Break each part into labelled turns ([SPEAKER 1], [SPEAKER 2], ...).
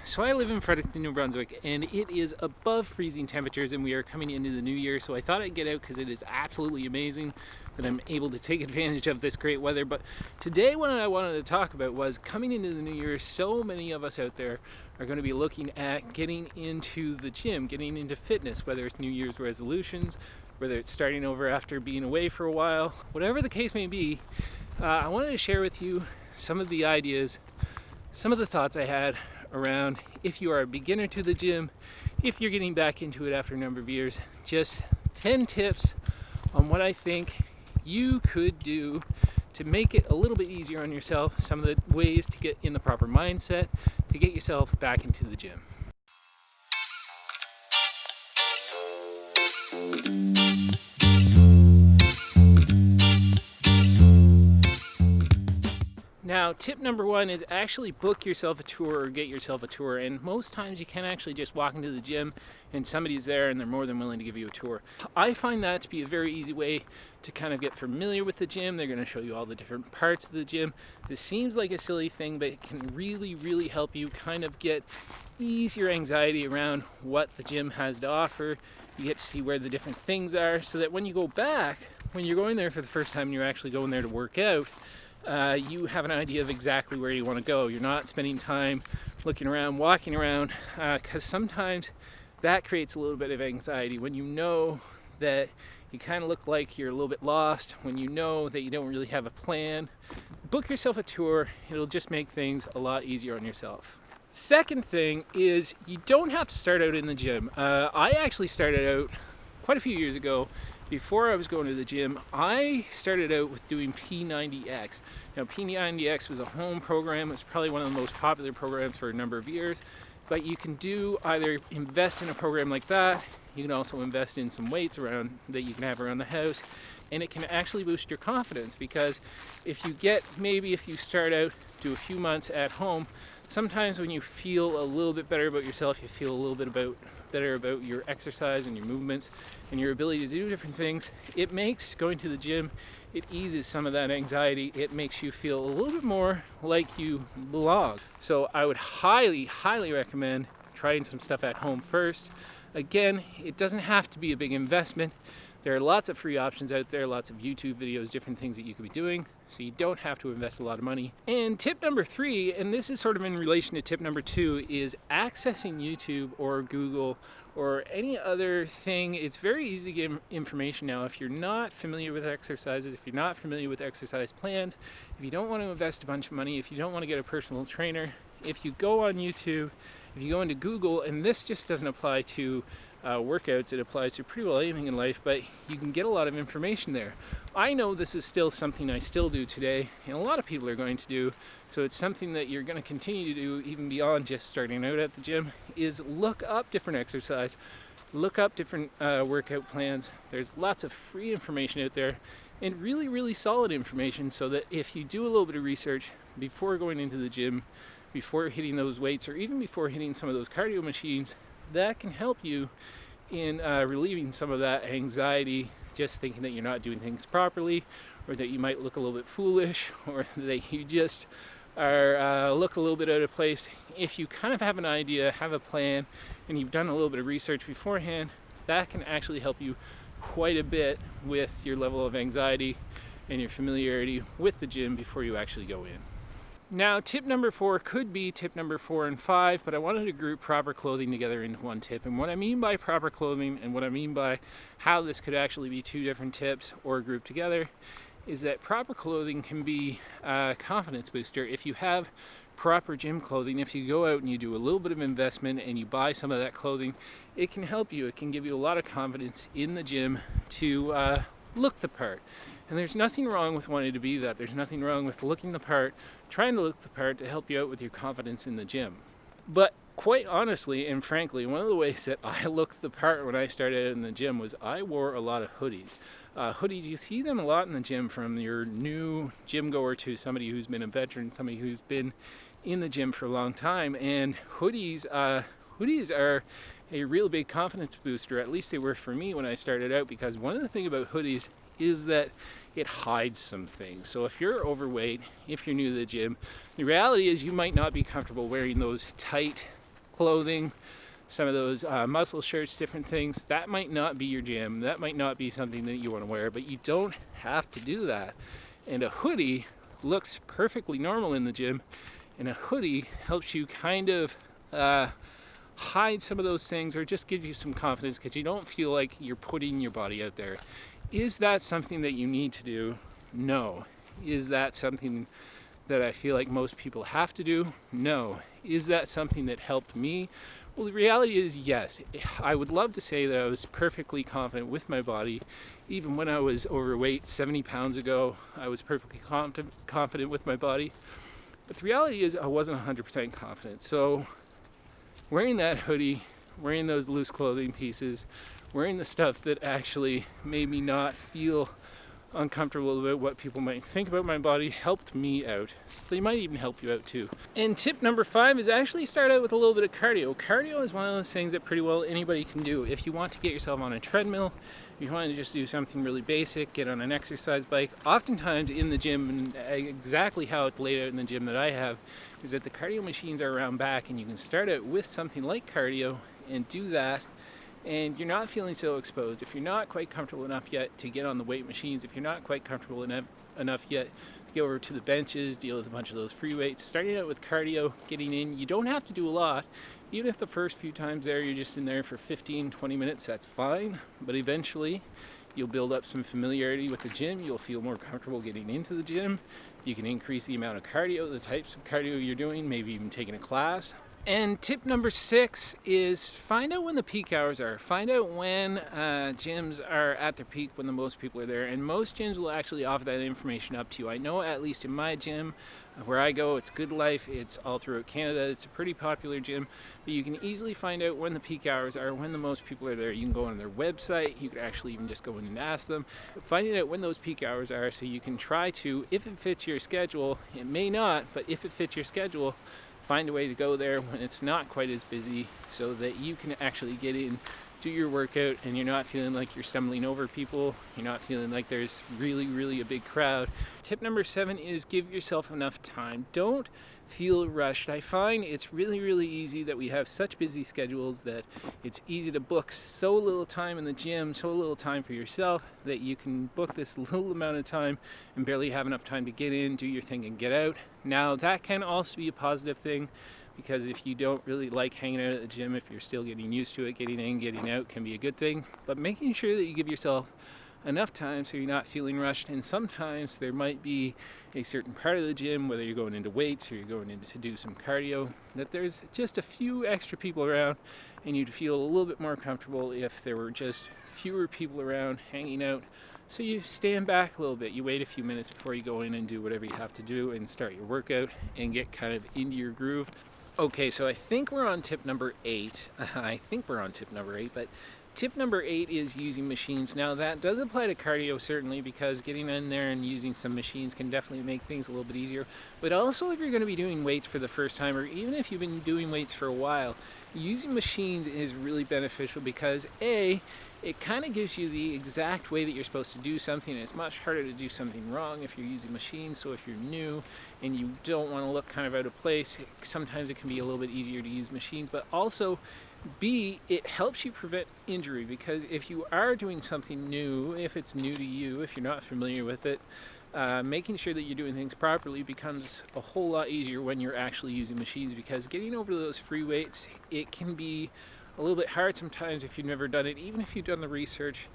[SPEAKER 1] So I live in Fredericton, New Brunswick, and it is above freezing temperatures, and we are coming into the new year. So I thought I'd get out because it is absolutely amazing that I'm able to take advantage of this great weather. But today, what I wanted to talk about was coming into the new year. So many of us out there are going to be looking at getting into the gym, getting into fitness, whether it's New Year's resolutions, whether it's starting over after being away for a while, whatever the case may be. I wanted to share with you some of the ideas, some of the thoughts I had around if you are a beginner to the gym, if you're getting back into it after a number of years, just 10 tips on what I think you could do to make it a little bit easier on yourself, some of the ways to get in the proper mindset to get yourself back into the gym. Now, tip number one is actually book yourself a tour or get yourself a tour. And most times you can actually just walk into the gym and somebody's there and they're more than willing to give you a tour. I find that to be a very easy way to kind of get familiar with the gym. They're going to show you all the different parts of the gym. This seems like a silly thing, but it can really, really help you kind of ease your anxiety around what the gym has to offer. You get to see where the different things are so that when you go back, when you're going there for the first time and you're actually going there to work out, you have an idea of exactly where you want to go. You're not spending time looking around, walking around, because sometimes that creates a little bit of anxiety when you know that you kind of look like you're a little bit lost, when you know that you don't really have a plan. Book yourself a tour. It'll just make things a lot easier on yourself. Second thing is you don't have to start out in the gym. I actually started out quite a few years ago. Before I was going to the gym, I started out with doing P90X. Now, P90X was a home program. It was probably one of the most popular programs for a number of years. But you can either invest in a program like that. You can also invest in some weights that you can have around the house. And it can actually boost your confidence because if you start out, do a few months at home, sometimes when you feel a little bit better about yourself, you feel a little bit better about your exercise and your movements and your ability to do different things. It makes going to the gym, it eases some of that anxiety. It makes you feel a little bit more like you belong. So I would highly, highly recommend trying some stuff at home first. Again, it doesn't have to be a big investment. There are lots of free options out there, lots of YouTube videos, different things that you could be doing, so you don't have to invest a lot of money. And tip number 3, and this is sort of in relation to tip number 2, is accessing YouTube or Google or any other thing. It's very easy to get information now. If you're not familiar with exercises, if you're not familiar with exercise plans, if you don't want to invest a bunch of money, if you don't want to get a personal trainer, if you go on YouTube, if you go into Google, and this just doesn't apply to workouts, it applies to pretty well anything in life, but you can get a lot of information there. I know this is still something I still do today, and a lot of people are going to do, so it's something that you're going to continue to do even beyond just starting out at the gym, is look up different exercise, look up different workout plans. There's lots of free information out there, and really, really solid information, so that if you do a little bit of research before going into the gym, before hitting those weights, or even before hitting some of those cardio machines, that can help you in relieving some of that anxiety, just thinking that you're not doing things properly, or that you might look a little bit foolish, or that you just look a little bit out of place. If you kind of have an idea, have a plan, and you've done a little bit of research beforehand, that can actually help you quite a bit with your level of anxiety and your familiarity with the gym before you actually go in. Now, tip number 4 could be tip number 4 and 5, but I wanted to group proper clothing together into one tip. And what I mean by proper clothing and what I mean by how this could actually be 2 different tips or grouped together is that proper clothing can be a confidence booster. If you have proper gym clothing, if you go out and you do a little bit of investment and you buy some of that clothing, it can help you. It can give you a lot of confidence in the gym to look the part. And there's nothing wrong with wanting to be that. There's nothing wrong with looking the part, trying to look the part to help you out with your confidence in the gym. But quite honestly and frankly, one of the ways that I looked the part when I started in the gym was I wore a lot of hoodies. Hoodies, you see them a lot in the gym, from your new gym goer to somebody who's been a veteran, somebody who's been in the gym for a long time. And hoodies are a real big confidence booster. At least they were for me when I started out, because one of the things about hoodies is that it hides some things. So if you're overweight, if you're new to the gym, the reality is you might not be comfortable wearing those tight clothing, some of those muscle shirts, different things. That might not be your gym. That might not be something that you want to wear, but you don't have to do that. And a hoodie looks perfectly normal in the gym, and a hoodie helps you kind of hide some of those things, or just give you some confidence because you don't feel like you're putting your body out there. Is that something that you need to do? No. Is that something that I feel like most people have to do? No. Is that something that helped me? Well, the reality is yes. I would love to say that I was perfectly confident with my body. Even when I was overweight 70 pounds ago, I was perfectly confident with my body. But the reality is I wasn't 100% confident. So wearing that hoodie, wearing those loose clothing pieces, wearing the stuff that actually made me not feel uncomfortable about what people might think about my body helped me out. So they might even help you out too. And tip number 5 is actually start out with a little bit of cardio. Cardio is one of those things that pretty well anybody can do. If you want to get yourself on a treadmill, if you want to just do something really basic, get on an exercise bike, oftentimes in the gym, and exactly how it's laid out in the gym that I have, is that the cardio machines are around back, and you can start out with something like cardio and do that, and you're not feeling so exposed. If you're not quite comfortable enough yet to get on the weight machines, if you're not quite comfortable enough yet to go over to the benches, deal with a bunch of those free weights, starting out with cardio, getting in, you don't have to do a lot. Even if the first few times there you're just in there for 15, 20 minutes, that's fine. But eventually you'll build up some familiarity with the gym. You'll feel more comfortable getting into the gym. You can increase the amount of cardio, the types of cardio you're doing, maybe even taking a class. And tip number 6 is find out when the peak hours are. Find out when gyms are at their peak, when the most people are there. And most gyms will actually offer that information up to you. I know at least in my gym, where I go, it's Good Life. It's all throughout Canada. It's a pretty popular gym. But you can easily find out when the peak hours are, when the most people are there. You can go on their website. You could actually even just go in and ask them. Finding out when those peak hours are so you can try to, if it fits your schedule, it may not, but if it fits your schedule, find a way to go there when it's not quite as busy so that you can actually get in, do your workout, and you're not feeling like you're stumbling over people. You're not feeling like there's really a big crowd. Tip number 7 is give yourself enough time. Don't feel rushed. I find it's really easy that we have such busy schedules that it's easy to book so little time in the gym, so little time for yourself, that you can book this little amount of time and barely have enough time to get in, do your thing, and get out. Now, that can also be a positive thing, because if you don't really like hanging out at the gym, if you're still getting used to it, getting in, getting out can be a good thing. But making sure that you give yourself enough time so you're not feeling rushed. And sometimes there might be a certain part of the gym, whether you're going into weights or you're going in to do some cardio, that there's just a few extra people around, and you'd feel a little bit more comfortable if there were just fewer people around hanging out. So you stand back a little bit, you wait a few minutes before you go in and do whatever you have to do and start your workout and get kind of into your groove. Okay, so I think we're on tip number 8. But tip number 8 is using machines. Now, that does apply to cardio, certainly, because getting in there and using some machines can definitely make things a little bit easier. But also, if you're going to be doing weights for the first time, or even if you've been doing weights for a while, using machines is really beneficial because, A, it kind of gives you the exact way that you're supposed to do something, and it's much harder to do something wrong if you're using machines. So if you're new and you don't want to look kind of out of place, sometimes it can be a little bit easier to use machines. But also, B, it helps you prevent injury, because if you are doing something new, if it's new to you, if you're not familiar with it, making sure that you're doing things properly becomes a whole lot easier when you're actually using machines, because getting over those free weights, it can be a little bit hard sometimes if you've never done it, even if you've done the research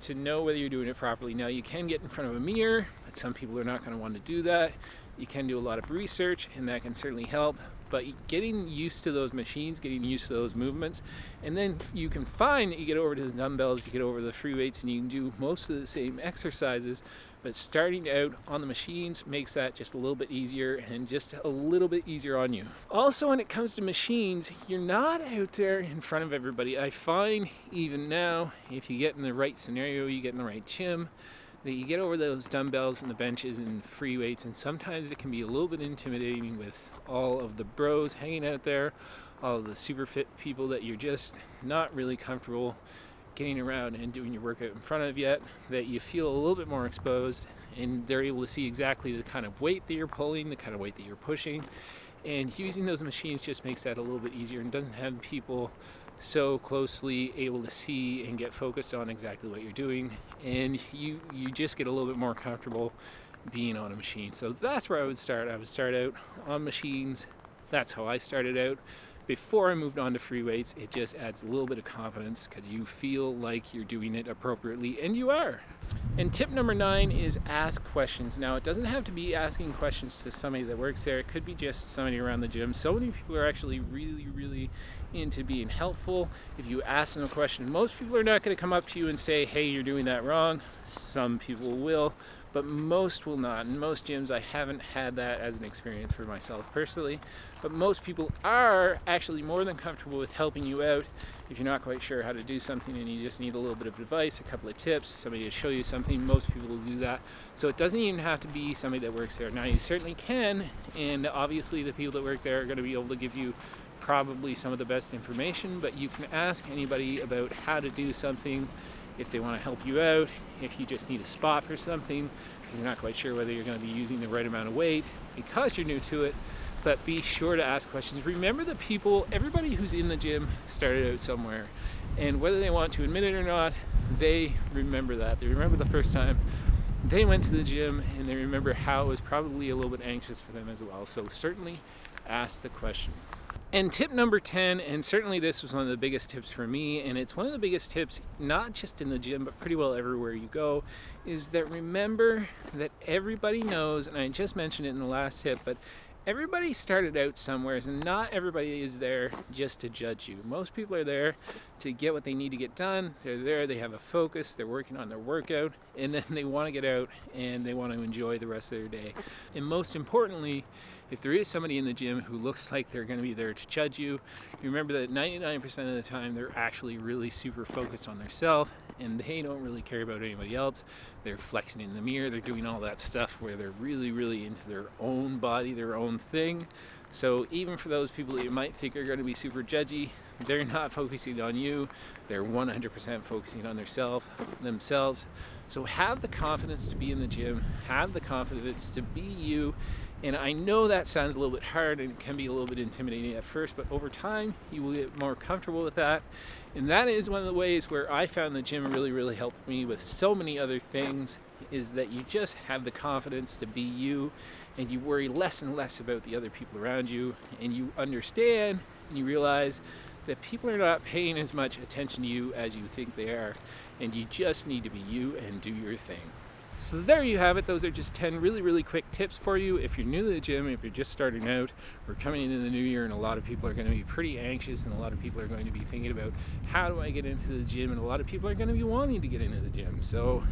[SPEAKER 1] to know whether you're doing it properly. Now, you can get in front of a mirror, but some people are not going to want to do that. You can do a lot of research, and that can certainly help. But getting used to those machines, getting used to those movements, and then you can find that you get over to the dumbbells, you get over to the free weights, and you can do most of the same exercises. But starting out on the machines makes that just a little bit easier, and just a little bit easier on you. Also, when it comes to machines, you're not out there in front of everybody. I find even now, if you get in the right scenario, you get in the right gym, that you get over those dumbbells and the benches and free weights, and sometimes it can be a little bit intimidating with all of the bros hanging out there, all of the super fit people that you're just not really comfortable getting around and doing your workout in front of yet, that you feel a little bit more exposed, and they're able to see exactly the kind of weight that you're pulling, the kind of weight that you're pushing. And using those machines just makes that a little bit easier and doesn't have people so closely able to see and get focused on exactly what you're doing, and you just get a little bit more comfortable being on a machine. So that's where I would start. I would start out on machines. That's how I started out. Before I moved on to free weights, it just adds a little bit of confidence because you feel like you're doing it appropriately, and you are. And tip number 9 is ask questions. Now, it doesn't have to be asking questions to somebody that works there. It could be just somebody around the gym. So many people are actually really into being helpful. If you ask them a question, most people are not going to come up to you and say, hey, you're doing that wrong. Some people will, but most will not. In most gyms, I haven't had that as an experience for myself personally, but most people are actually more than comfortable with helping you out if you're not quite sure how to do something and you just need a little bit of advice, a couple of tips, somebody to show you something. Most people will do that. So it doesn't even have to be somebody that works there. Now, you certainly can, and obviously the people that work there are going to be able to give you probably some of the best information, but you can ask anybody about how to do something if they want to help you out, if you just need a spot for something, if you're not quite sure whether you're going to be using the right amount of weight because you're new to it. But be sure to ask questions. Remember that everybody who's in the gym started out somewhere, and whether they want to admit it or not, they remember that. They remember the first time they went to the gym, and they remember how it was probably a little bit anxious for them as well. So certainly ask the questions. And tip number 10, and certainly this was one of the biggest tips for me, and it's one of the biggest tips not just in the gym but pretty well everywhere you go, is that remember that everybody knows, and I just mentioned it in the last tip, but everybody started out somewhere, and not everybody is there just to judge you. Most people are there to get what they need to get done. They're there, they have a focus, they're working on their workout, and then they want to get out and they want to enjoy the rest of their day. And most importantly, if there is somebody in the gym who looks like they're going to be there to judge you, remember that 99% of the time they're actually really super focused on themselves, and they don't really care about anybody else. They're flexing in the mirror, they're doing all that stuff where they're really into their own body, their own thing. So even for those people that you might think are going to be super judgy, they're not focusing on you. They're 100% focusing on themselves. So have the confidence to be in the gym, have the confidence to be you. And I know that sounds a little bit hard and it can be a little bit intimidating at first, but over time you will get more comfortable with that. And that is one of the ways where I found the gym really helped me with so many other things, is that you just have the confidence to be you, and you worry less and less about the other people around you, and you understand and you realize that people are not paying as much attention to you as you think they are, and you just need to be you and do your thing. So there you have it. Those are just 10 really quick tips for you if you're new to the gym, if you're just starting out. We're coming into the new year and a lot of people are going to be pretty anxious, and a lot of people are going to be thinking about how do I get into the gym, and a lot of people are going to be wanting to get into the gym. So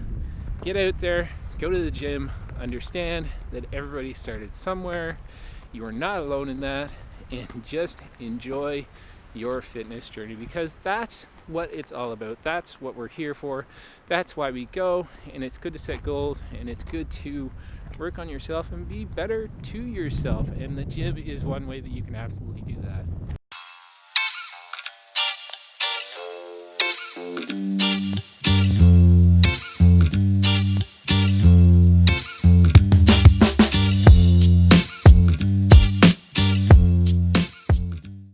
[SPEAKER 1] get out there, go to the gym, understand that everybody started somewhere. You are not alone in that, and just enjoy your fitness journey, because that's what it's all about. That's what we're here for. That's why we go, and it's good to set goals, and it's good to work on yourself and be better to yourself, and the gym is one way that you can absolutely do that.